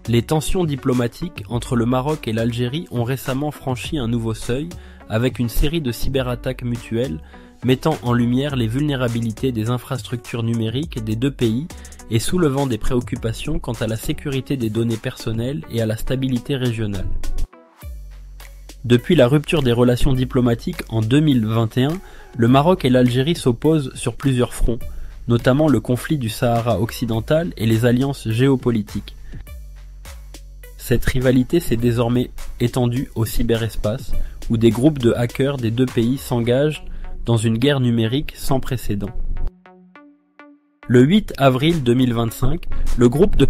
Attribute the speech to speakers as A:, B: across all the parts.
A: Les tensions diplomatiques entre le Maroc et l'Algérie ont récemment franchi un nouveau seuil avec une série de cyberattaques mutuelles mettant en lumière les vulnérabilités des infrastructures numériques des deux pays et soulevant des préoccupations quant à la sécurité des données personnelles et à la stabilité régionale. Depuis la rupture des relations diplomatiques en 2021, le Maroc et l'Algérie s'opposent sur plusieurs fronts, notamment le conflit du Sahara occidental et les alliances géopolitiques. Cette rivalité s'est désormais étendue au cyberespace, où des groupes de hackers des deux pays s'engagent dans une guerre numérique sans précédent. Le 8 avril 2025, le groupe de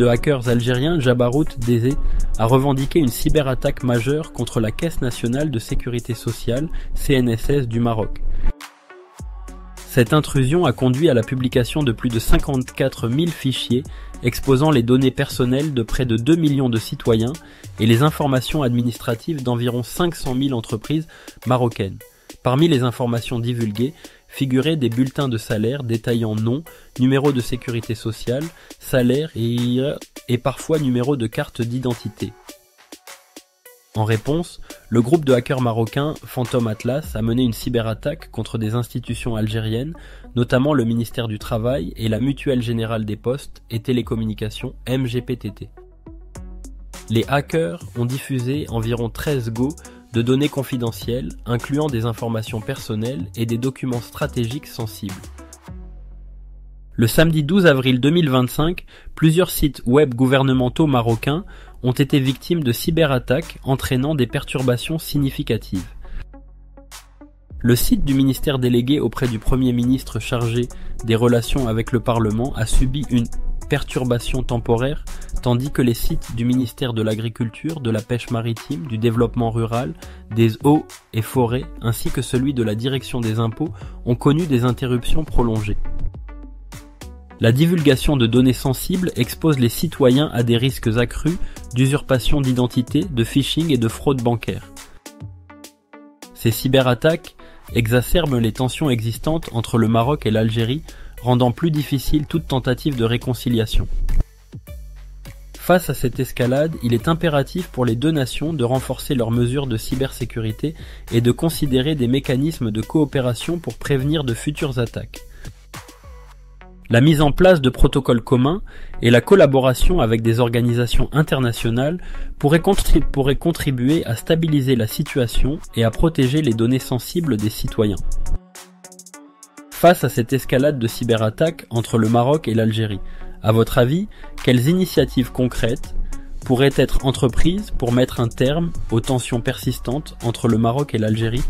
A: hackers algériens Jabarout DZ a revendiqué une cyberattaque majeure contre la Caisse nationale de sécurité sociale, CNSS du Maroc. Cette intrusion a conduit à la publication de plus de 54 000 fichiers exposant les données personnelles de près de 2 millions de citoyens et les informations administratives d'environ 500 000 entreprises marocaines. Parmi les informations divulguées figuraient des bulletins de salaire détaillant nom, numéro de sécurité sociale, salaire et parfois numéro de carte d'identité. En réponse, le groupe de hackers marocain Phantom Atlas a mené une cyberattaque contre des institutions algériennes, notamment le ministère du Travail et la Mutuelle Générale des Postes et Télécommunications MGPTT. Les hackers ont diffusé environ 13 Go de données confidentielles, incluant des informations personnelles et des documents stratégiques sensibles. Le samedi 12 avril 2025, plusieurs sites web gouvernementaux marocains ont été victimes de cyberattaques entraînant des perturbations significatives. Le site du ministère délégué auprès du Premier ministre chargé des relations avec le Parlement a subi une perturbation temporaire, tandis que les sites du ministère de l'Agriculture, de la Pêche maritime, du Développement rural, des Eaux et Forêts, ainsi que celui de la Direction des Impôts ont connu des interruptions prolongées. La divulgation de données sensibles expose les citoyens à des risques accrus d'usurpation d'identité, de phishing et de fraude bancaire. Ces cyberattaques exacerbent les tensions existantes entre le Maroc et l'Algérie, rendant plus difficile toute tentative de réconciliation. Face à cette escalade, il est impératif pour les deux nations de renforcer leurs mesures de cybersécurité et de considérer des mécanismes de coopération pour prévenir de futures attaques. La mise en place de protocoles communs et la collaboration avec des organisations internationales pourraient contribuer à stabiliser la situation et à protéger les données sensibles des citoyens. Face à cette escalade de cyberattaques entre le Maroc et l'Algérie, à votre avis, quelles initiatives concrètes pourraient être entreprises pour mettre un terme aux tensions persistantes entre le Maroc et l'Algérie ?